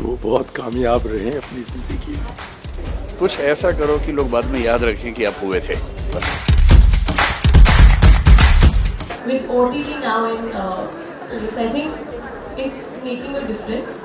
वो बहुत कामयाब रहे हैं अपनी ज़िंदगी में। कुछ ऐसा करो कि लोग बाद में याद रखें कि आप हुए थे। With OTT now in this, I think it's making a difference.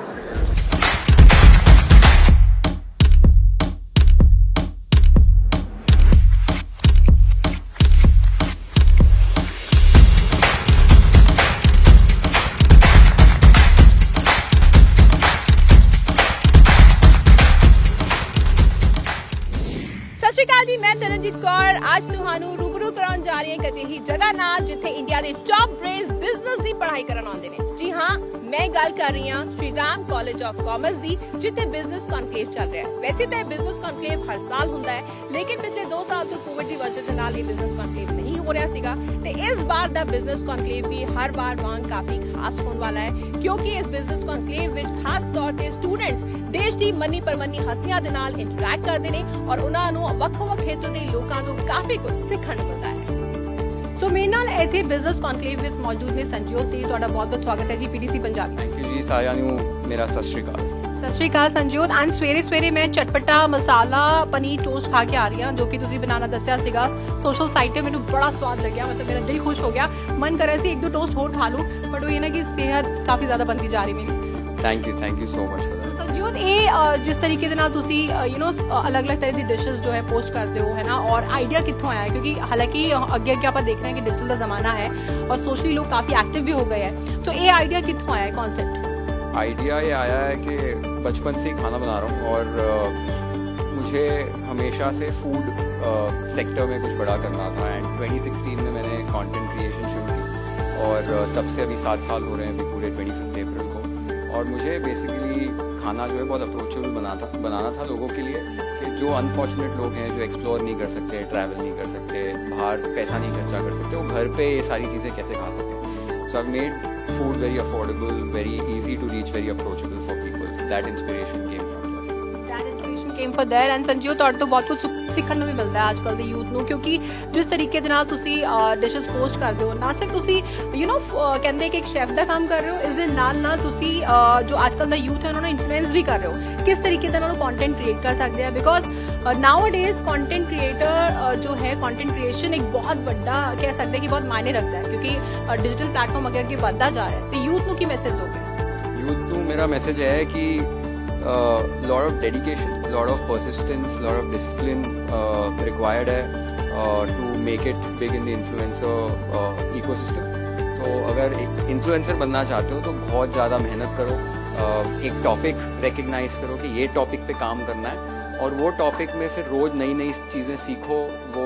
ਸਤਿ ਸ਼੍ਰੀ ਅਕਾਲ ਜੀ, ਮੈਂ ਤਰਨਜੀਤ ਕੌਰ ਅੱਜ ਤੁਹਾਨੂੰ ਰੂਬਰੂ ਕਰਾਉਣ ਜਾ ਰਹੀ ਹਾਂ ਇੱਕ ਅਜਿਹੀ ਜਗ੍ਹਾ ਨਾਲ ਜਿੱਥੇ ਇੰਡੀਆ ਦੇ ਟੌਪ ਬ੍ਰੇਨਸ ਬਿਜ਼ਨਸ ਦੀ ਪੜ੍ਹਾਈ ਕਰਨ ਆਉਂਦੇ ਨੇ। ਜੀ ਹਾਂ, ਮੈਂ ਗੱਲ ਕਰ ਰਹੀ ਹਾਂ Shri Ram college of commerce ਦੀ, ਜਿੱਥੇ ਬਿਜ਼ਨਸ ਕਨਕਲੇਵ ਚੱਲ ਰਿਹਾ ਹੈ। ਵੈਸੇ ਤਾਂ ਬਿਜ਼ਨਸ ਕਨਕਲੇਵ ਹਰ ਸਾਲ ਹੁੰਦਾ ਹੈ, ਲੇਕਿਨ ਪਿਛਲੇ 2 ਸਾਲ ਤੋਂ ਕੋਵਿਡ ਦੀ ਵਜ੍ਹਾ ਦੇ ਨਾਲ ਇਹ ਬਿਜ਼ਨਸ ਕਨਕਲੇਵ ਨਹੀਂ ਹੋ ਰਿਹਾ ਸੀਗਾ ਤੇ ਇਸ ਵਾਰ ਦਾ ਬਿਜ਼ਨਸ ਕਨਕਲੇਵ ਵੀ ਹਰ ਵਾਰ ਵਾਂਗ ਕਾਫੀ ਖਾਸ ਹੋਣ ਵਾਲਾ ਹੈ, ਕਿਉਂਕਿ ਇਸ ਬਿਜ਼ਨਸ ਕਨਕਲੇਵ ਵਿੱਚ ਖਾਸ ਤੌਰ ਤੇ ਸਟੂਡੈਂਟਸ ਦੇਸ਼ ਦੀ ਮੰਨੀ ਪਰਮੰਨੀ ਹਸਤੀਆਂ ਦੇ ਨਾਲ ਇੰਟਰੈਕਟ ਕਰਦੇ ਨੇ ਔਰ ਉਹਨਾਂ ਨੂੰ ਵੱਖ-ਵੱਖ ਖੇਤਰ ਦੇ ਲੋਕਾਂ ਤੋਂ ਕਾਫੀ ਕੁਝ ਸਿੱਖਣ ਨੂੰ ਮਿਲਦਾ ਹੈ। ਸੋ ਮੇਰੇ ਨਾਲ ਇੱਥੇ ਬਿਜ਼ਨਸ ਕਨਕਲੇਵ ਵਿੱਚ ਮੌਜੂਦ ਨੇ ਸੰਜੋਤ ਤੇ ਤੁਹਾਡਾ ਬਹੁਤ-ਬਹੁਤ ਸਵਾਗਤ ਹੈ ਜੀ ਪੀਡੀਸੀ ਪੰਜਾਬੀ। ਥੈਂਕ ਯੂ ਜੀ, ਸਾਰਿਆਂ ਨੂੰ ਮੇਰਾ ਸਤਿ ਸ਼੍ਰੀ ਅਕਾਲ। ਸਤਿ ਸ਼੍ਰੀ ਅਕਾਲ ਸੰਜੋਤ। ਅੱਜ ਸਵੇਰੇ ਮੈਂ ਚਟਪਟਾ ਮਸਾਲਾ ਪਨੀਰ ਟੋਸਟ ਖਾ ਕੇ ਆ ਰਹੀ ਹਾਂ, ਜੋ ਕਿ ਤੁਸੀਂ ਬਣਾਉਣਾ ਦੱਸਿਆ ਸੀਗਾ ਸੋਸ਼ਲ ਸਾਈਟ ਤੇ। ਮੈਨੂੰ ਬੜਾ ਸਵਾਦ ਲੱਗਿਆ, ਮਤਲਬ ਮੇਰਾ ਦਿਲ ਖੁਸ਼ ਹੋ ਗਿਆ, ਮਨ ਕਰ ਰਿਹਾ ਸੀ 1-2 ਟੋਸਟ ਹੋਰ ਖਾ ਲੂੰ, ਬਟ ਉਹ ਇਹ ਨਾ ਕਿ ਸਿਹਤ ਕਾਫੀ ਜ਼ਿਆਦਾ ਬਣਦੀ ਜਾ ਰਹੀ ਮੇਰੀ। Thank you so much for that. Sanjot, ਇਹ ਜਿਸ ਤਰੀਕੇ ਦੇ ਨਾਲ ਤੁਸੀਂ ਅਲੱਗ-ਅਲੱਗ ਤਰ੍ਹਾਂ ਦੀ ਡਿਸ਼ਸ ਜੋ ਹੈ ਪੋਸਟ ਕਰਦੇ ਹੋ ਹੈ ਨਾ, ਔਰ ਆਈਡੀਆ ਕਿੱਥੋਂ ਆਇਆ? ਕਿਉਂਕਿ ਹਾਲਾਂਕਿ ਅੱਗੇ ਆਪਾਂ ਦੇਖ ਰਹੇ ਹਾਂ ਕਿ डिजिटल ਦਾ ਜ਼ਮਾਨਾ है और सोशली लोग काफ़ी एक्टिव भी हो गए हैं। सो ये आइडिया कितों आया है, कॉन्सेप्ट? आइडिया ये आया है कि बचपन से ही खाना बना रहा हूँ और मुझे हमेशा से फूड सेक्टर में कुछ बड़ा करना था। एंड 2016 में मैंने कंटेंट क्रिएशन शुरू की और तब से अभी 7 साल हो रहे हैं, अभी पूरे 25 अप्रैल को। और मुझे बेसिकली खाना जो है बहुत अप्रोचेबल बनाना था लोगों के लिए, कि जो अनफॉर्चुनेट लोग हैं, जो एक्सप्लोर नहीं कर सकते, ट्रैवल नहीं कर सकते, बाहर पैसा नहीं खर्चा कर सकते, वो घर पे ये सारी चीज़ें कैसे खा सकें। So I made food very affordable, very easy to reach, very approachable for people. So that inspiration came from there. And ਸੰਜੀਓ, ਤੁਹਾਡੇ ਤੋਂ ਬਹੁਤ ਕੁਝ ਸਿੱਖਣ ਨੂੰ ਵੀ ਮਿਲਦਾ ਹੈ ਅੱਜਕੱਲ ਦੇ ਯੂਥ ਨੂੰ, ਕਿਉਂਕਿ ਜਿਸ ਤਰੀਕੇ ਦੇ ਨਾਲ ਤੁਸੀਂ ਡਿਸ਼ਸ ਪੋਸਟ ਕਰਦੇ ਹੋ, ਨਾ ਸਿਰਫ ਤੁਸੀਂ ਕਹਿੰਦੇ ਕਿ ਇੱਕ ਸ਼ੈਫ ਦਾ ਕੰਮ ਕਰ ਰਹੇ ਹੋ, ਇਸ ਦੇ ਨਾਲ ਤੁਸੀਂ ਜੋ ਅੱਜਕੱਲ ਦਾ ਯੂਥ ਹੈ ਉਹਨਾਂ ਨੂੰ ਇਨਫਲੂਐਂਸ ਵੀ ਕਰ ਰਹੇ ਹੋ ਕਿਸ ਤਰੀਕੇ ਦੇ ਨਾਲ ਉਹ ਕੰਟੈਂਟ ਕ੍ਰੀਏਟ ਕਰ ਸਕਦੇ ਆ। ਬਿਕॉज नाउअडेज कंटेंट क्रिएटर जो है, कंटेंट क्रिएशन एक बहुत बड़ा कह सकते हैं कि बहुत मायने रखता है, क्योंकि डिजिटल प्लेटफॉर्म अगर आगे बढ़ता जा रहा है तो यूथ को की मैसेज दोगे? यूथ को मेरा मैसेज है कि lot of dedication, lot of persistence, lot of discipline required है to make it big in the influencer ecosystem. तो अगर एक इन्फ्लुएंसर बनना चाहते हो तो बहुत ज़्यादा मेहनत करो, एक टॉपिक रिकग्नाइज करो कि ये टॉपिक पे काम करना है और वो टॉपिक में फिर रोज़ नई चीज़ें सीखो, वो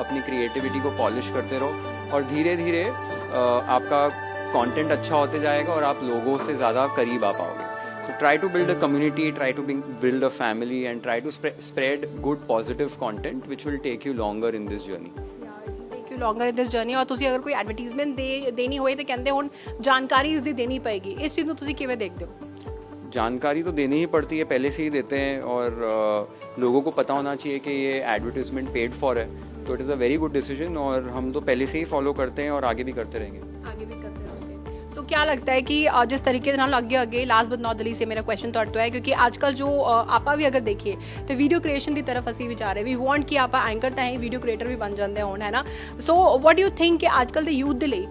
अपनी क्रिएटिविटी को पॉलिश करते रहो और धीरे धीरे आपका कंटेंट अच्छा होते जाएगा और आप लोगों से ज़्यादा करीब आ पाओगे। So try to build a community, try to build a family and try to spread good positive content which will take you longer in this journey. Longer in this journey. ਔਰ ਤੁਸੀਂ ਅਗਰ ਕੋਈ ਐਡਵਰਟਾਈਜ਼ਮੈਂਟ ਦੇਣੀ ਹੋਏ ਤਾਂ ਕਹਿੰਦੇ ਹੁਣ ਜਾਣਕਾਰੀ ਇਸ ਦੀ ਦੇਣੀ ਪਏਗੀ, ਇਸ ਚੀਜ਼ ਨੂੰ ਤੁਸੀਂ ਕਿਵੇਂ ਦੇਖਦੇ ਹੋ? जानकारी तो देनी ही पड़ती है, पहले से ही देते हैं और लोगों को पता होना चाहिए कि ये एडवर्टाइजमेंट पेड फॉर है, तो it is a very good decision और हम तो पहले से ही फॉलो करते हैं और आगे भी करते रहेंगे। तो क्या लगता है कि जिस तरीके ਦੇ ਨਾਲ ਅੱਗੇ last but not the least ਮੇਰਾ ਕੁਐਸਚਨ ਤੁਹਾਡੇ ਤੋਂ ਹੈ, ਕਿਉਂਕਿ ਅੱਜਕੱਲ ਜੋ ਆਪਾਂ ਵੀ ਅਗਰ ਦੇਖੀਏ ਤੇ ਵੀਡੀਓ ਕ੍ਰੀਏਸ਼ਨ ਦੀ ਤਰਫ ਅਸੀਂ ਵੀ ਜਾ ਰਹੇ, ਵੀ ਵਾਂਟ ਕਿ ਆਪਾਂ ਐਂਕਰ ਤਾਂ ਹੀ ਵੀਡੀਓ ਕ੍ਰੀਏਟਰ ਵੀ ਬਣ ਜਾਂਦੇ ਹੋਣ, ਹੈ ਨਾ। ਸੋ ਵਾਟ ਯੂ ਥਿੰਕ ਕਿ ਅੱਜਕੱਲ ਦੇ ਯੂਥ ਦੇ ਲਈ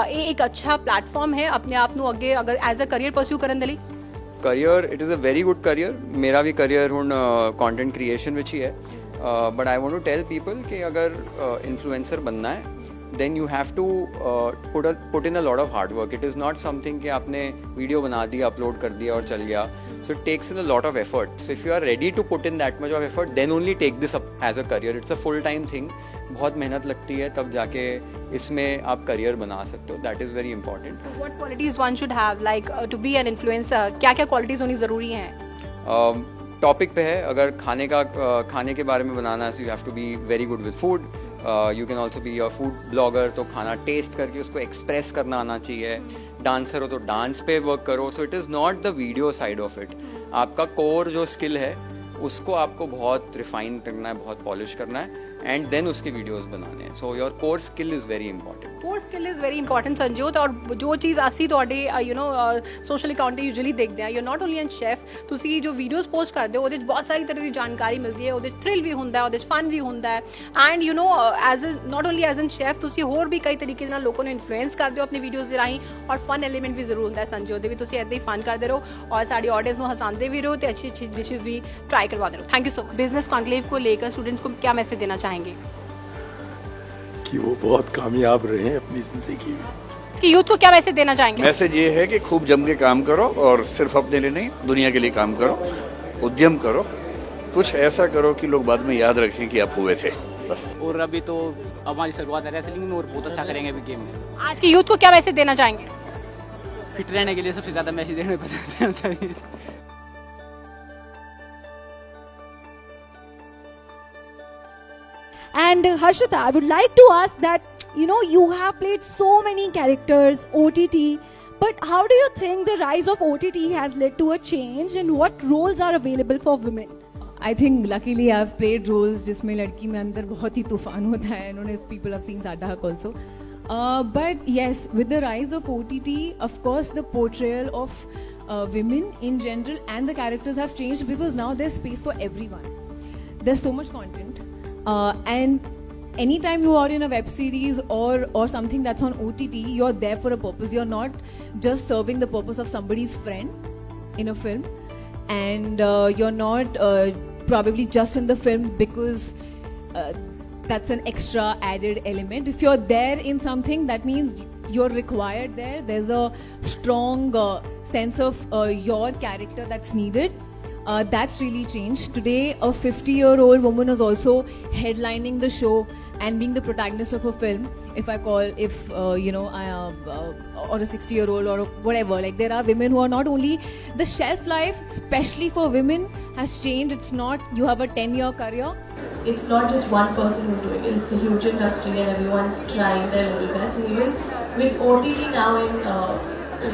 ਇਹ ਇੱਕ ਅੱਛਾ ਪਲੇਟਫਾਰਮ ਹੈ ਆਪਣੇ ਆਪ ਨੂੰ ਅੱਗੇ ਅਗਰ ਐਜ਼ ਅ ਕਰੀਅਰ ਪਰਸਿਊ ਕਰਨ ਦੇ ਲਈ? Career it is a very good career. मेरा भी करियर हुण कंटेंट क्रिएशन विच ही है, but I want to tell people कि अगर इन्फ्लुएंसर बनना है then you have to put in a lot of hard work. It is not something कि आपने वीडियो बना दिया, अपलोड कर दिया और चल गया. So it takes in a lot of effort. So if you are ready to put in that much of effort, then only take this up as a career. It's a full time thing. बहुत मेहनत लगती है, तब जाके इसमें आप career बना सकते हो. That is very important. What qualities one should have like to be an influencer? क्या क्या qualities होनी ज़रूरी हैं? टॉपिक पे है, अगर खाने के बारे में बनाना है, so you have to be very good with food. You can also be a food blogger, तो खाना टेस्ट करके उसको एक्सप्रेस करना आना चाहिए. डांसर हो तो डांस पे वर्क करो. So it is not the video side of it. आपका कोर जो स्किल है उसको आपको बहुत रिफाइन करना है, बहुत पॉलिश करना है. एंड देन उसके वीडियोस बनाने हैं. So your core skill is very important. Core skill is very important Sanjyot. और जो चीज़ ਅਸੀਂ ਤੁਹਾਡੇ ਸੋਸ਼ਲ ਅਕਾਊਂਟ ਤੇ ਯੂਜੂਅਲੀ ਦੇਖਦੇ ਆ, you not only N chef, ਤੁਸੀਂ ਜੋ ਵੀਡੀਓਜ਼ ਪੋਸਟ ਕਰਦੇ ਹੋ ਉਹਦੇ 'ਚ ਬਹੁਤ ਸਾਰੀ ਤਰ੍ਹਾਂ ਦੀ ਜਾਣਕਾਰੀ ਮਿਲਦੀ ਹੈ, ਉਹਦੇ 'ਚ ਥ੍ਰਿਲ ਵੀ ਹੁੰਦਾ ਹੈ, ਉਹਦੇ 'ਚ ਫਨ ਵੀ ਹੁੰਦਾ ਹੈ. And you know as not only as an chef, ਤੁਸੀਂ ਹੋਰ ਵੀ ਕਈ ਤਰੀਕੇ ਨਾਲ ਲੋਕਾਂ ਨੂੰ ਇਨਫਲੂਐਂਸ ਕਰਦੇ ਹੋ ਆਪਣੀ ਵੀਡੀਓਜ਼ ਦੇ ਰਾਹੀਂ. ਔਰ ਫਨ ਐਲੀਮੈਂਟ ਵੀ ਜ਼ਰੂਰ ਹੁੰਦਾ ਹੈ ਸੰਜੋਤ ਦੇ ਵੀ. ਤੁਸੀਂ ਇੱਦਾਂ ਹੀ ਫਨ ਕਰਦੇ ਰਹੋ ਔਰ ਸਾਡੀ ਆਡੀਅנס ਨੂੰ ਹਸਾਉਂਦੇ ਵੀ ਰਹੋ ਤੇ अच्छी अच्छी डिशेज भी ट्राई करवाते रहो. Thank you so much. Business conclave को लेकर स्टूडेंट्स को क्या मैसेज देना चाहेंगे? कि वो बहुत कामयाब रहे अपनी जिंदगी में. कि यूथ को क्या मैसेज देना चाहेंगे? मैसेज ये है कि खूब जम के काम करो और सिर्फ अपने लिए नहीं दुनिया के लिए काम करो, उद्यम करो, कुछ ऐसा करो कि लोग बाद में याद रखें कि आप हुए थे. बस. और अभी तो हमारी शुरुआत है रेसलिंग में और बहुत अच्छा करेंगे अभी गेम में. आज के यूथ को क्या मैसेज देना चाहेंगे? फिट रहने के लिए सबसे ज़्यादा मैसेज देना चाहिए. And Harshita, I would like to ask that, you know, you have played so many characters, OTT, but how do you think the rise of OTT has led to a change and what roles are available for women? I think luckily I've played roles जिसमें लड़की में अंदर बहुत ही तूफान होता है. उन्होंने people have seen that dark also. But yes, with the rise of OTT, of course the portrayal of women in general and the characters have changed because now there's space for everyone. There's so much content. And anytime you are in a web series or something that's on OTT, you're there for a purpose. You're not just serving the purpose of somebody's friend in a film, and you're not probably just in the film because that's an extra added element. If you're there in something, that means you're required there. There's a strong sense of your character that's needed. That's really changed. Today, a 50-year-old woman is also headlining the show and being the protagonist of a film. If I call, or a 60-year-old or whatever, like there are women who are not only, the shelf life, especially for women, has changed. It's not you have a 10-year career. It's not just one person who's doing it. It's a huge industry and everyone's trying their level best. And even with OTT now in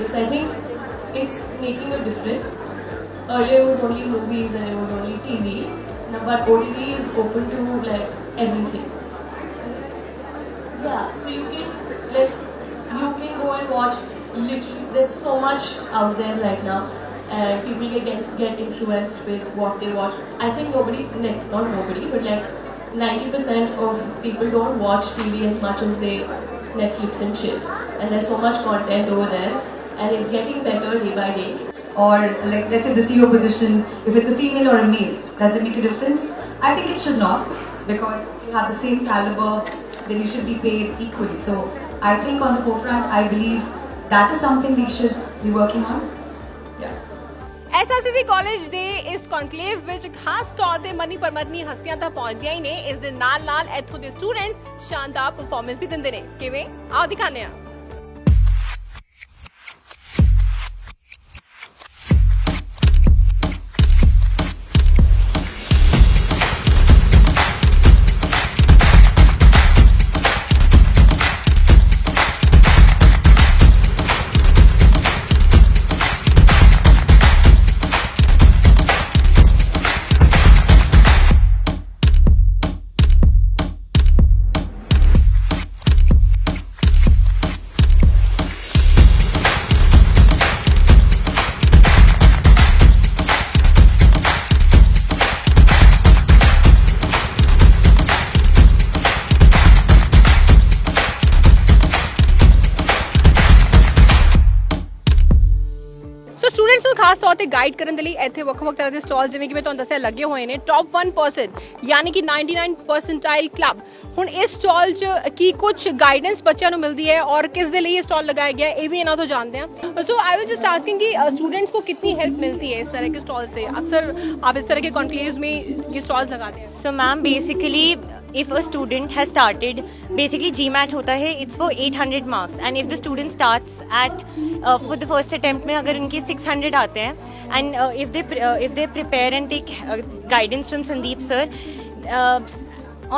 this, I think it's making a difference. Earlier it was only movies and it was only TV, but OTT is open to like everything. Yeah, so you can go and watch. Literally, there's so much out there right now, and people get influenced with what they watch. I think not nobody, but like 90% of people don't watch TV as much as they Netflix and chill. And there's so much content over there, and it's getting better day by day. Or like let's say the CEO position, if it's a female or a male, does it make a difference? I think it should not, because if you have the same caliber, then you should be paid equally. So I think on the forefront, I believe that is something we should be working on. Yeah. SRCC college ਦੇ ਇਸ conclave ਵਿੱਚ ਖਾਸ ਤੌਰ ਤੇ money ਪਰਮਤਨੀ ਹਸਤੀਆਂ ਤਾਂ ਪਹੁੰਚਦੀਆਂ ਹੀ ਨੇ. ਇਸ ਦੇ ਨਾਲ ਇੱਥੋਂ ਦੇ ਸਟੂਡੈਂਟਸ ਸ਼ਾਨਦਾਰ ਪਰਫਾਰਮੈਂਸ ਵੀ ਦਿੰਦੇ ਨੇ. ਕਿਵੇਂ ਆਓ ਦਿਖਾਉਂਦੇ ਹਾਂ. ਸਟੂਡੈਂਟਸ ਨੂੰ ਖਾਸ ਤੌਰ ਤੇ ਗਾਈਡ ਕਰਨ ਦੇ ਲਈ ਇੱਥੇ ਵੱਖ-ਵੱਖ ਤਰ੍ਹਾਂ ਦੇ ਸਟਾਲ ਜਿਵੇਂ ਕਿ ਮੈਂ ਤੁਹਾਨੂੰ ਦੱਸਿਆ ਲੱਗੇ ਹੋਏ ਨੇ. ਟੌਪ 1% ਯਾਨੀ ਕਿ 99 ਪਰਸੈਂਟਾਈਲ ਕਲੱਬ. ਹੁਣ ਇਸ ਸਟਾਲ 'ਚ ਕੀ ਕੁਝ ਗਾਈਡੈਂਸ ਬੱਚਿਆਂ ਨੂੰ ਮਿਲਦੀ ਹੈ ਔਰ ਕਿਸ ਦੇ ਲਈ ਇਹ ਸਟਾਲ लगाया गया है ये भी इन्हों तो जानते हैं. सो आई वाज जस्ट आस्किंग कि स्टूडेंट्स को कितनी हेल्प मिलती है इस तरह के स्टॉल से. अक्सर आप इस तरह के कॉन्क्लेव्स में ये स्टॉल्स लगाते हैं. So ma'am basically if a student has started, basically GMAT होता है, it's for 800 marks, and if the student starts at for the first attempt में अगर उनके 600 आते हैं, and if they prepare and take guidance from Sandeep sir,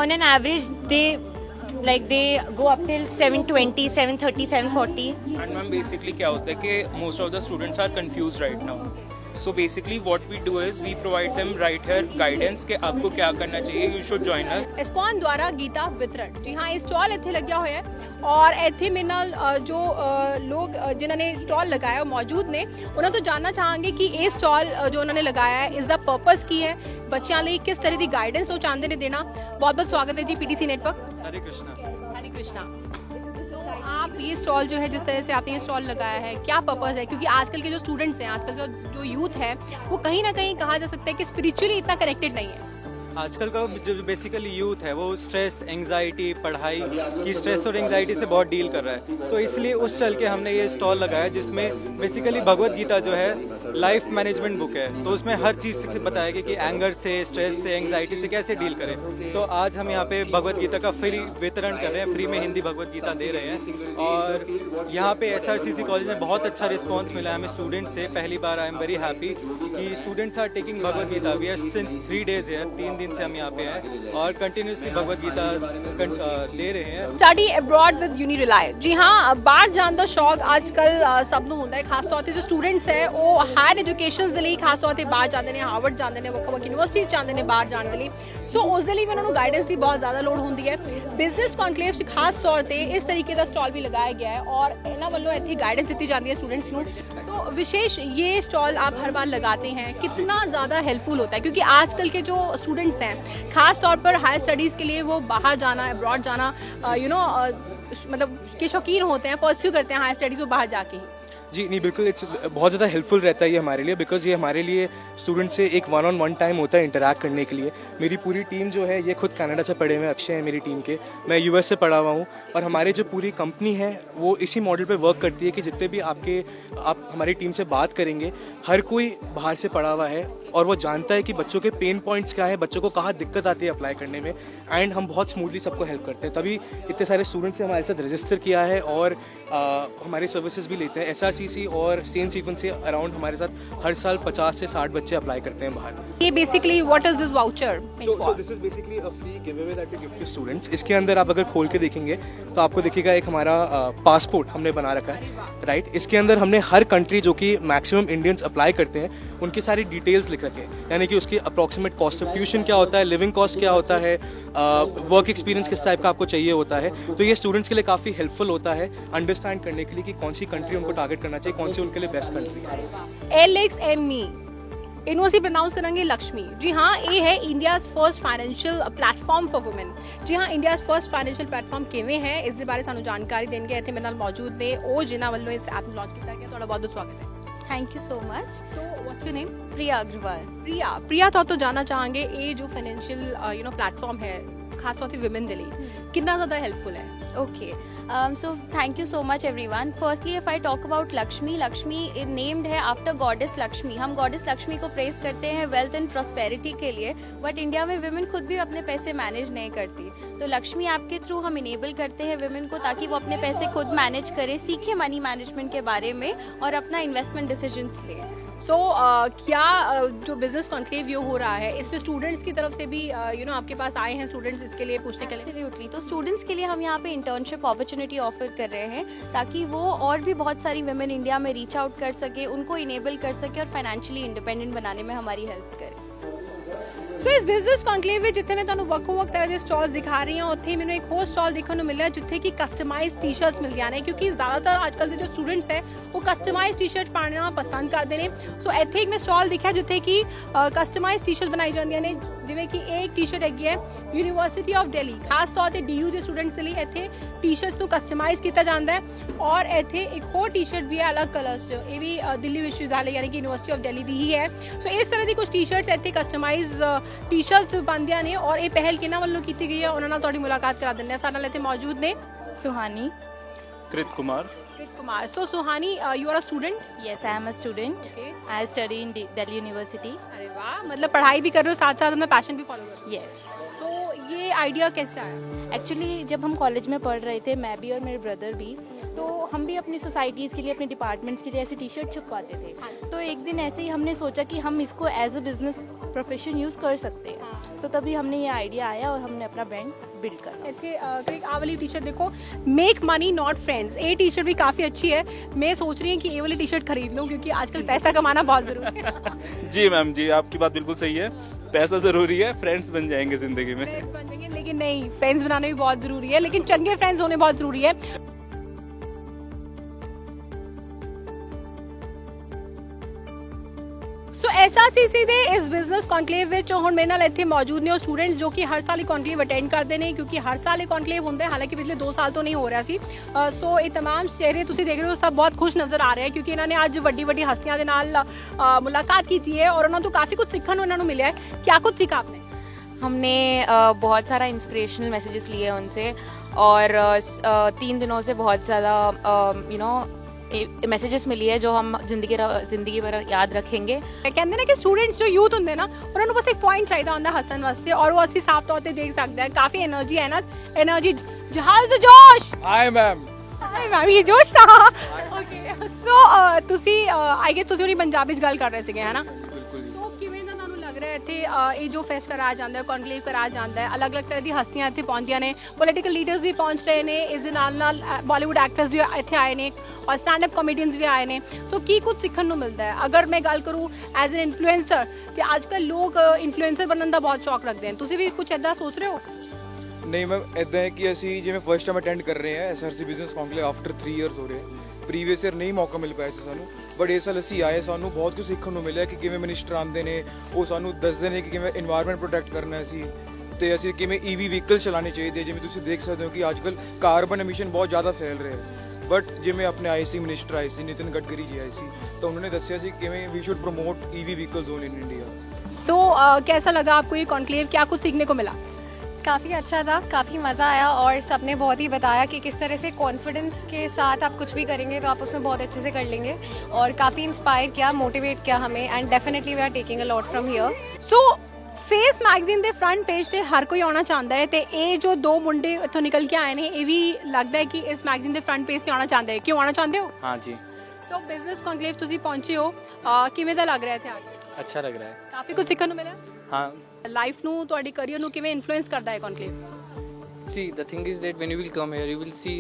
on an average they go up till 720, 730, 740. And ma'am basically क्या होता है कि most of the students are confused right now. So basically what we do is we provide them right here guidance कि आपको क्या करना चाहिए, you should join us. ਇਸਕॉਨ ਦੁਆਰਾ ਗੀਤਾ ਵਿਤਰਣ ਜੀ ਹਾਂ ਇਹ ਸਟਾਲ ਇੱਥੇ ਲੱਗਿਆ ਹੋਇਆ ਹੈ ਔਰ ਇੱਥੇ ਮੇਰੇ ਨਾਲ ਜੋ ਲੋਕ ਜਿਨ੍ਹਾਂ ਨੇ ਸਟਾਲ ਲਗਾਇਆ ਉਹ ਮੌਜੂਦ ਨੇ ਉਹਨਾਂ ਤੋਂ ਜਾਣਨਾ ਚਾਹਾਂਗੇ ਕਿ ਇਹ ਸਟਾਲ ਜੋ ਉਹਨਾਂ ਨੇ ਲਗਾਇਆ ਹੈ ਇਸ ਦਾ ਪਰਪਸ ਕੀ ਹੈ ਬੱਚਿਆਂ ਲਈ ਕਿਸ ਤਰ੍ਹਾਂ ਦੀ ਗਾਈਡੈਂਸ ਉਹ ਚਾਹੁੰਦੇ ਨੇ ਦੇਣਾ ਬਹੁਤ बहुत स्वागत है जी पीटीसी नेटवर्क। हरे कृष्णा। तो आप ये स्टॉल जो है जिस तरह से आपने ये स्टॉल लगाया है क्या पर्पस है क्योंकि आजकल के जो स्टूडेंट्स हैं आजकल का जो यूथ है वो कहीं ना कहीं कहा जा सकता है कि स्पिरिचुअली इतना कनेक्टेड नहीं है। आजकल का जो बेसिकली यूथ है वो स्ट्रेस एंग्जाइटी पढ़ाई की स्ट्रेस और एंग्जाइटी से बहुत डील कर रहा है, तो इसलिए उस चल के हमने ये स्टॉल लगाया जिसमें बेसिकली भगवत गीता जो है लाइफ मैनेजमेंट बुक है, तो उसमें हर चीज़ बताया गया कि एंगर से स्ट्रेस से एंग्जाइटी से कैसे डील करें। तो आज हम यहाँ पे भगवत गीता का फ्री वितरण कर रहे हैं, फ्री में हिंदी भगवत गीता दे रहे हैं और यहाँ पे SRCC कॉलेज में बहुत अच्छा रिस्पॉन्स मिला है हमें स्टूडेंट्स से। पहली बार आई एम वेरी हैप्पी कि students are taking Bhagavad Gita. We are since 3 days है, 3 दिन से हम यहाँ पे हैं और कंटिन्यूसली भगवत गीता दे रहे हैं। स्टडी अब्रॉड विद यूनिरिलाय जी हाँ बाहर जाने का शौक आजकल सब ਨੂੰ ਹੁੰਦਾ ਹੈ ਖਾਸ ਤੌਰ ਤੇ ਜੋ ਸਟੂਡੈਂਟਸ ਹੈ ਉਹ ਹਾਇਰ ਐਜੂਕੇਸ਼ਨਸ ਦੇ ਲਈ ਖਾਸ ਤੌਰ ਤੇ ਬਾਹਰ ਜਾਂਦੇ ਨੇ ਹਾਰਵਰਡ ਜਾਂਦੇ ਨੇ ਵੱਖ-ਵੱਖ ਯੂਨੀਵਰਸਿਟੀ ਜਾਂਦੇ ਨੇ ਬਾਹਰ ਜਾਣ ਦੇ ਲਈ ਸੋ ਉਸ ਦੇ ਲਈ ਵੀ ਉਹਨਾਂ ਨੂੰ ਗਾਈਡੈਂਸ ਦੀ ਬਹੁਤ ਜ਼ਿਆਦਾ ਲੋੜ ਹੁੰਦੀ ਹੈ। ਬਿਜ਼ਨਸ ਕੌਨਕਲੇਵ 'ਚ ਖਾਸ ਤੌਰ ਤੇ ਇਸ ਤਰੀਕੇ ਦਾ ਸਟਾਲ ਵੀ ਲਗਾਇਆ ਗਿਆ ਹੈ ਔਰ ਇਹਨਾਂ ਵੱਲੋਂ ਇੱਥੇ ਗਾਈਡੈਂਸ ਦਿੱਤੀ ਜਾਂਦੀ ਹੈ स्टूडेंट्स ਨੂੰ। तो विशेष ये स्टॉल आप हर बार लगाते हैं कितना ज़्यादा हेल्पफुल होता है क्योंकि आजकल के जो स्टूडेंट्स हैं खास तौर पर हायर स्टडीज़ के लिए वो बाहर जाना अब्रॉड जाना मतलब के शौकीन होते हैं परस्यू करते हैं हायर स्टडीज़ वो बाहर जाके ही। जी नहीं बिल्कुल इट्स बहुत ज़्यादा हेल्पफुल रहता है ये हमारे लिए बिकॉज ये हमारे लिए स्टूडेंट से एक 1-on-1 टाइम होता है इंटरैक्ट करने के लिए। मेरी पूरी टीम जो है ये खुद कनाडा से पढ़े हुए हैं, अक्षय है मेरी टीम के, मैं US से पढ़ा हुआ हूँ और हमारे जो पूरी कंपनी है वो इसी मॉडल पे वर्क करती है कि जितने भी आप हमारी टीम से बात करेंगे हर कोई बाहर से पढ़ा हुआ है और वो जानता है कि बच्चों के पेन पॉइंट्स क्या है, बच्चों को कहाँ दिक्कत आती है अप्लाई करने में एंड हम बहुत स्मूथली सबको हेल्प करते हैं। तभी इतने सारे स्टूडेंट्स ने हमारे साथ रजिस्टर किया है और हमारी सर्विसेज भी लेते हैं। SRCC और सेंट स्टीफन से अराउंड हमारे साथ हर साल 50 से 60 बच्चे अप्लाई करते हैं बाहर। ये basically what is this voucher? So this is basically a free giveaway that we give to students। इसके अंदर आप अगर खोल के देखेंगे तो आपको दिखेगा एक हमारा पासपोर्ट हमने बना रखा है राइट। इसके अंदर हमने हर कंट्री जो कि मैक्सिमम इंडियंस अप्लाई करते हैं उनकी सारी डिटेल्स लिख रखे हैं, यानी कि उसकी अप्रॉक्सीमेट कॉस्ट ऑफ ट्यूशन क्या होता है, लिविंग कॉस्ट क्या होता है, वर्क एक्सपीरियंस किस टाइप का आपको चाहिए होता है। तो ये स्टूडेंट्स के लिए काफ़ी हेल्पफुल होता है अंडरस्टैंड करने के लिए कि कौन सी कंट्री उनको टारगेट करना चाहिए, कौन सी उनके लिए बेस्ट कंट्री है। LXME इन्हों से प्रोनाउंस करेंगे लक्ष्मी जी हाँ ये है India's first financial platform for women. जी हाँ इंडियाज फर्स्ट फाइनेंशियल प्लेटफॉर्म किवें है इस बारे सानू जानकारी देंगे इत्थे मेरे नाल मौजूद ने ओ जिन्हां वल्लों इस ऐप लॉन्च किया गया। तुहाडा बहुत बहुत स्वागत है। Thank you so much. So what's your name? Priya Agarwal. Priya तो जानना चाहेंगे ये जो फाइनेंशियल प्लेटफॉर्म है खास तौर पे वुमेन दे लई कितना ज़्यादा हेल्पफुल है? Okay, so thank you so much everyone. Firstly, if I talk about Lakshmi, Lakshmi is named है after goddess Lakshmi। हम goddess Lakshmi को प्रेस करते हैं वेल्थ एंड प्रॉस्पेरिटी के लिए, बट इंडिया में विमेन खुद भी अपने पैसे मैनेज नहीं करती, तो लक्ष्मी ऐप के थ्रू हम इनेबल करते हैं विमेन को ताकि वो अपने पैसे खुद मैनेज करे, सीखे मनी मैनेजमेंट के बारे में और अपना इन्वेस्टमेंट डिसीजंस ले। सो क्या जो बिजनेस कॉन्क्लेव ये हो रहा है इसमें स्टूडेंट्स की तरफ से भी आपके पास आए हैं स्टूडेंट्स इसके लिए पूछने के लिए? एब्सोल्युटली, तो स्टूडेंट्स के लिए हम यहाँ पे इंटर्नशिप अपॉर्चुनिटी ऑफर कर रहे हैं ताकि वो और भी बहुत सारी वुमेन इंडिया में रीच आउट कर सके, उनको इनेबल कर सके और फाइनेंशियली इंडिपेंडेंट बनाने में हमारी हेल्प करे। सो इस बिजनेस कॉन्क्लेव में जिथे मैं ਤੁਹਾਨੂੰ ਵੱਖ-ਵੱਖ ਤਰ੍ਹਾਂ ਦੇ ਸਟਾਲਸ ਦਿਖਾ ਰਹੀ ਹਾਂ ਉੱਥੇ ਮੈਨੂੰ ਇੱਕ ਹੋਰ ਸਟਾਲ ਦੇਖਣ ਨੂੰ ਮਿਲਿਆ ਜਿੱਥੇ ਕਿ ਕਸਟਮਾਈਜ਼ ਟੀ-ਸ਼ਰਟਸ ਮਿਲਦੀਆਂ ਨੇ ਕਿਉਂਕਿ ਜ਼ਿਆਦਾਤਰ ਅੱਜਕੱਲ ਦੇ ਜੋ ਸਟੂਡੈਂਟਸ ਹੈ ਉਹ ਕਸਟਮਾਈਜ਼ ਟੀ-ਸ਼ਰਟ ਪਾਉਣਾ ਪਸੰਦ ਕਰਦੇ ਨੇ। ਸੋ ਇੱਥੇ ਇੱਕ ਮੈਂ ਸਟਾਲ ਦੇਖਿਆ ਜਿੱਥੇ ਕਿ ਕਸਟਮਾਈਜ਼ ਟੀ-ਸ਼ਰਟ ਬਣਾਈ ਜਾਂਦੀਆਂ ਨੇ ਜਿਵੇਂ ਕਿ ਇਹ ਇੱਕ ਟੀ-ਸ਼ਰਟ ਹੈਗੀ ਹੈ ਯੂਨੀਵਰਸਿਟੀ ਆਫ ਦਿੱਲੀ ਖਾਸ ਤੌਰ ਤੇ DU ਦੇ ਸਟੂਡੈਂਟਸ ਦੇ ਲਈ ਇੱਥੇ ਟੀ-ਸ਼ਰਟਸ ਨੂੰ ਕਸਟਮਾਈਜ਼ ਕੀਤਾ ਜਾਂਦਾ ਹੈ ਔਰ ਇੱਥੇ ਇੱਕ ਹੋਰ ਟੀ-ਸ਼ਰਟ ਵੀ ਹੈ ਅਲੱਗ ਕਲਰਸ 'ਚ ਇਹ ਵੀ ਦਿੱਲੀ ਵਿਸ਼ਵਵਿਦਿਆਲਾ ਯਾਨੀ ਕਿ ਯੂਨੀਵਰਸਿਟੀ ਆਫ ਦਿੱਲੀ ਦੀ ਹੀ ਹੈ। ਸੋ ਇਸ ਤਰ੍ਹਾਂ ਦੀ ਕੁਝ ਟੀ-ਸ਼ਰਟਸ ਇੱਥੇ ਕਸਟਮਾਈਜ਼ ਟੀ-ਸ਼ਰਟਸ ਬਣਦੀਆਂ ਨੇ ਔਰ ਇਹ ਪਹਿਲ ਕਿਹਨਾਂ ਵੱਲੋਂ ਕੀਤੀ ਗਈ ਹੈ ਉਹਨਾਂ ਨਾਲ ਤੁਹਾਡੀ ਮੁਲਾਕਾਤ ਕਰਾ ਦਿੰਦੇ ਹਾਂ। ਸਾਡੇ ਨਾਲ ਇੱਥੇ ਮੌਜੂਦ ਨੇ सुहानी। कृत Kumar. So Suhani, you are a student? Yes, I am a student. Okay. I study in Delhi University. अरे वाह, मतलब पढ़ाई भी कर रहे हो साथ साथ अपना पैशन भी फॉलो कर रहे हो? Yes. So ये आइडिया कैसे आया? एक्चुअली जब हम कॉलेज में पढ़ रहे थे, मैं भी और मेरे ब्रदर भी, तो हम भी अपनी सोसाइटीज़ के लिए, अपने डिपार्टमेंट्स के लिए ऐसे टी-शर्ट छपवाते थे। तो एक दिन ऐसे ही हमने सोचा कि हम इसको as a business profession use कर सकते हैं। तो तभी हमने ये आइडिया आया और हमने अपना ब्रांड बिल्ड करा। ऐसे एक आ वाली टी शर्ट देखो, मेक मनी नॉट फ्रेंड्स, ये टी शर्ट भी काफ़ी अच्छी है। मैं सोच रही हूँ कि ये वाली टी शर्ट खरीद लूँ क्योंकि आजकल पैसा कमाना बहुत ज़रूरी है। जी मैम जी, आपकी बात बिल्कुल सही है, पैसा ज़रूरी है, फ्रेंड्स बन जाएंगे ज़िंदगी में। फ्रेंड्स बन जाएंगे, लेकिन नहीं, फ्रेंड्स बनाना भी बहुत ज़रूरी है, लेकिन चंगे फ्रेंड्स होने बहुत ज़रूरी है। सो ऐसा सीधे इस बिजनेस कॉन्क्लेव ਵਿੱਚ ਹੁਣ ਮੇਰੇ ਨਾਲ ਇੱਥੇ ਮੌਜੂਦ ਨੇ ਉਹ ਸਟੂਡੈਂਟ ਜੋ ਕਿ ਹਰ ਸਾਲ ਇਹ ਕੌਨਕਲੇਵ ਅਟੈਂਡ ਕਰਦੇ ਨੇ, ਕਿਉਂਕਿ ਹਰ ਸਾਲ ਇਹ ਕੌਨਕਲੇਵ ਹੁੰਦਾ ਹੈ, ਹਾਲਾਂਕਿ ਪਿਛਲੇ 2 ਸਾਲ ਤੋਂ ਨਹੀਂ ਹੋ ਰਿਹਾ ਸੀ। ਸੋ ਇਹ तमाम ਚਿਹਰੇ ਤੁਸੀਂ ਦੇਖ ਰਹੇ ਹੋ, ਸਭ ਬਹੁਤ ਖੁਸ਼ ਨਜ਼ਰ ਆ ਰਹੇ ਹੈ ਕਿਉਂਕਿ ਇਹਨਾਂ ਨੇ ਅੱਜ ਵੱਡੀ ਵੱਡੀ ਹਸਤੀਆਂ ਦੇ ਨਾਲ ਮੁਲਾਕਾਤ ਕੀਤੀ है और ਉਹਨਾਂ ਤੋਂ ਕਾਫੀ ਕੁਝ ਸਿੱਖਣ ਨੂੰ ਇਹਨਾਂ ਨੂੰ ਮਿਲਿਆ है। क्या कुछ सीखा आपने? हमने बहुत सारा इंस्पिरेशनल मैसेजेस लिए हैं उनसे और 3 दिनों से बहुत ज़्यादा मैसेजेस मिली है जो हम ਜ਼ਿੰਦਗੀ ਭਰ ਯਾਦ ਰੱਖेंगे। ਕਹਿੰਦੇ ਨੇ ਕਿ ਸਟੂਡੈਂਟਸ ਜੋ ਯੂਥ ਹੁੰਦੇ ਨਾ, ਉਹਨਾਂ ਨੂੰ ਬਸ ਇੱਕ ਪੁਆਇੰਟ ਚਾਹੀਦਾ ਹੁੰਦਾ ਹੱਸਣ ਵਾਸਤੇ, ਔਰ ਉਹ ਅਸੀਂ ਸਾਫ਼ ਤੌਰ ਤੇ ਦੇਖ ਸਕਦੇ ਹਾਂ ਕਾਫੀ એનર્ਜੀ ਹੈ ਨਾ, એનર્ਜੀ ਜਹਾਜ਼ ਦਾ ਜੋਸ਼। Hi ma'am. ਹਾਏ ਮੈਮ, ਇਹ ਜੋਸ਼ था। ਓਕੇ, ਸੋ ਤੁਸੀਂ ਆਈ ਗੈਸ ਤੁਸੀਂ ਉਹਨੀ ਪੰਜਾਬੀ ਚ ਗੱਲ ਕਰ ਰਹੇ ਸੀਗੇ, ਹੈ ਨਾ? ਸੋ ਕਿਵੇਂ ਦਾ ਤੁਹਾਨੂੰ ਲੱਗ ਰਿਹਾ ਇੱਥੇ ਇਹ ਜੋ ਫੈਸਟ ਕਰਾਇਆ ਜਾਂਦਾ ਹੈ, ਕੌਨਕਲੇਵ ਕਰਾਇਆ ਜਾਂਦਾ ਹੈ, ਅਲੱਗ-ਅਲੱਗ ਤਰ੍ਹਾਂ ਦੀ ਹਸਤੀਆਂ ਇੱਥੇ ਪਹੁੰਚਦੀਆਂ ਨੇ, ਪੋਲੀਟੀਕਲ ਲੀਡਰਸ ਵੀ ਪਹੁੰਚ ਰਹੇ ਨੇ, ਇਸ ਦੇ ਨਾਲ ਬਾਲੀਵੁੱਡ ਐਕਟਰਸ ਵੀ ਇੱਥੇ ਆਏ ਨੇ ਔਰ ਸਟੈਂਡ ਅਪ ਕਾਮੇਡੀਅਨਸ ਵੀ ਆਏ ਨੇ। ਸੋ ਕੀ ਕੁਝ ਸਿੱਖਣ ਨੂੰ ਮਿਲਦਾ ਹੈ? ਅਗਰ ਮੈਂ ਗੱਲ ਕਰੂੰ ਐਜ਼ ਐਨ ਇਨਫਲੂਐਂਸਰ, ਕਿ ਅੱਜ ਕੱਲ੍ਹ ਲੋਕ ਇਨਫਲੂਐਂਸਰ ਬਣਨ ਦਾ ਬਹੁਤ ਸ਼ੌਕ ਰੱਖਦੇ ਹਨ, ਤੁਸੀਂ ਵੀ ਕੁਝ ਇੱਦਾਂ ਸੋਚ ਰਹੇ ਹੋ? ਨਹੀਂ ਮੈਮ, ਇੱਦਾਂ ਹੈ ਕਿ ਅਸੀਂ ਜਿਵੇਂ ਫਸਟ ਟਾਈਮ ਅਟੈਂਡ ਕਰ ਰਹੇ ਹਾਂ SRC ਬਿਜ਼ਨਸ ਕੌਨਕਲੇਵ ਆਫਟਰ 3 ਇਅਰਸ ਹੋ ਰਹੇ। ਪ੍ਰੀਵੀਅਸ ਈਅਰ ਨਹੀਂ ਮੌਕਾ ਮਿਲ ਪਾਇਆ ਸੀ ਸਾਨੂੰ, ਬਟ ਇਸ ਸਾਲ ਅਸੀਂ ਆਏ, ਸਾਨੂੰ ਬਹੁਤ ਕੁਝ ਸਿੱਖਣ ਨੂੰ ਮਿਲਿਆ ਕਿ ਕਿਵੇਂ ਮਿਨਿਸਟਰ ਆਉਂਦੇ ਨੇ, ਉਹ ਸਾਨੂੰ ਦੱਸਦੇ ਨੇ ਕਿ ਕਿਵੇਂ ਇਨਵਾਇਰਨਮੈਂਟ ਪ੍ਰੋਟੈਕਟ ਕਰਨਾ ਸੀ ਤੇ ਅਸੀਂ ਕਿਵੇਂ EV ਵਹੀਕਲ ਚਲਾਉਣੇ ਚਾਹੀਦੇ। ਜਿਵੇਂ ਤੁਸੀਂ ਦੇਖ ਸਕਦੇ ਹੋ ਕਿ ਅੱਜ ਕੱਲ੍ਹ ਕਾਰਬਨ ਐਮਿਸ਼ਨ ਬਹੁਤ ਜ਼ਿਆਦਾ ਫੈਲ ਰਿਹਾ ਹੈ, ਬਟ ਜਿਵੇਂ ਆਪਣੇ ਆਏ ਸੀ ਮਿਨਿਸਟਰ ਆਏ ਸੀ, ਨਿਤਿਨ ਗਡਕਰੀ ਜੀ ਆਏ ਸੀ, ਤਾਂ ਉਹਨਾਂ ਨੇ ਦੱਸਿਆ ਸੀ ਕਿਵੇਂ we should promote EV vehicle zone in India. So कैसा लगा आपको ये कॉन्क्लेव, क्या कुछ सीखने को मिला? काफ़ी अच्छा था, काफ़ी मज़ा आया और सबने बहुत ही बताया कि किस तरह से कॉन्फिडेंस के साथ आप कुछ भी करेंगे तो आप उसमें बहुत अच्छे से कर लेंगे और काफ़ी इंस्पायर किया, मोटिवेट किया हमें and definitely we are taking a lot from here. So face magazine ਦੇ ਫਰੰਟ ਪੇਜ ਤੇ ਹਰ ਕੋਈ ਆਉਣਾ ਚਾਹੁੰਦਾ ਹੈ, ਤੇ ਇਹ ਜੋ 2 ਮੁੰਡੇ ਇੱਥੋਂ ਨਿਕਲ ਕੇ ਆਏ ਨੇ, ਇਹ ਵੀ ਲੱਗਦਾ ਹੈ ਕਿ ਇਸ ਮੈਗਜ਼ੀਨ ਦੇ ਫਰੰਟ ਪੇਜ ਤੇ ਆਉਣਾ ਚਾਹੁੰਦੇ ਹੈ। ਕਿਉਂ ਆਉਣਾ ਚਾਹੁੰਦੇ ਹੋ? हाँ जी, ਸੋ ਬਿਜ਼ਨਸ ਕੌਨਕਲੇਵ ਤੁਸੀਂ ਪਹੁੰਚੇ ਹੋ, ਕਿਵੇਂ ਦਾ ਲੱਗ ਰਿਹਾ ਇੱਥੇ ਆ ਕੇ? अच्छा लग रहा है। ਕਾਫੀ ਕੁਝ ਸਿੱਖਣ ਨੂੰ ਮਿਲਿਆ। हाँ, ਲਾਈਫ ਨੂੰ, ਤੁਹਾਡੀ ਕਰੀਅਰ ਨੂੰ ਕਿਵੇਂ ਇਨਫਲੂਐਂਸ ਕਰਦਾ ਹੈ ਕੌਨਕਲੇਵ? See, the thing is that when you will come here, you will see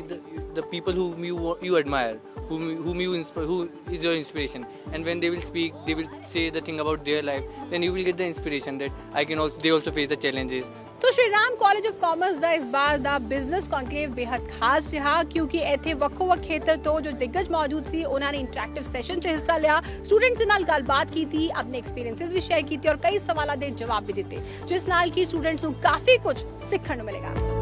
the people whom you admire, whom you inspire, who is your inspiration. And when they will speak, they will say the thing about their life. Then you will get the inspiration that they also face the challenges. तो Shri Ram college of commerce ਦਾ ਇਸ ਬਾਰ ਦਾ business ਕੌਨਕਲੇਵ ਬੇहद ਖਾਸ ਰਿਹਾ ਕਿਉਂਕਿ ਇੱਥੇ ਵੱਖੋ-ਵੱਖ ਖੇਤਰ ਤੋਂ ਜੋ ਦਿੱਗਜ ਮੌਜੂਦ ਸੀ, ਉਹਨਾਂ ਨੇ ਇੰਟਰੈਕਟਿਵ ਸੈਸ਼ਨ 'ਚ ਹਿੱਸਾ ਲਿਆ, ਸਟੂਡੈਂਟਸ ਦੇ ਨਾਲ ਗੱਲਬਾਤ ਕੀਤੀ, ਆਪਣੇ ਐਕਸਪੀਰੀਐਂਸਸ ਵੀ ਸ਼ੇਅਰ ਕੀਤੇ ਔਰ ਕਈ ਸਵਾਲਾਂ ਦੇ ਜਵਾਬ ਵੀ ਦਿੱਤੇ, ਜਿਸ ਨਾਲ ਕਿ ਸਟੂਡੈਂਟਸ ਨੂੰ ਕਾਫੀ ਕੁਝ ਸਿੱਖਣ ਨੂੰ ਮਿਲੇਗਾ।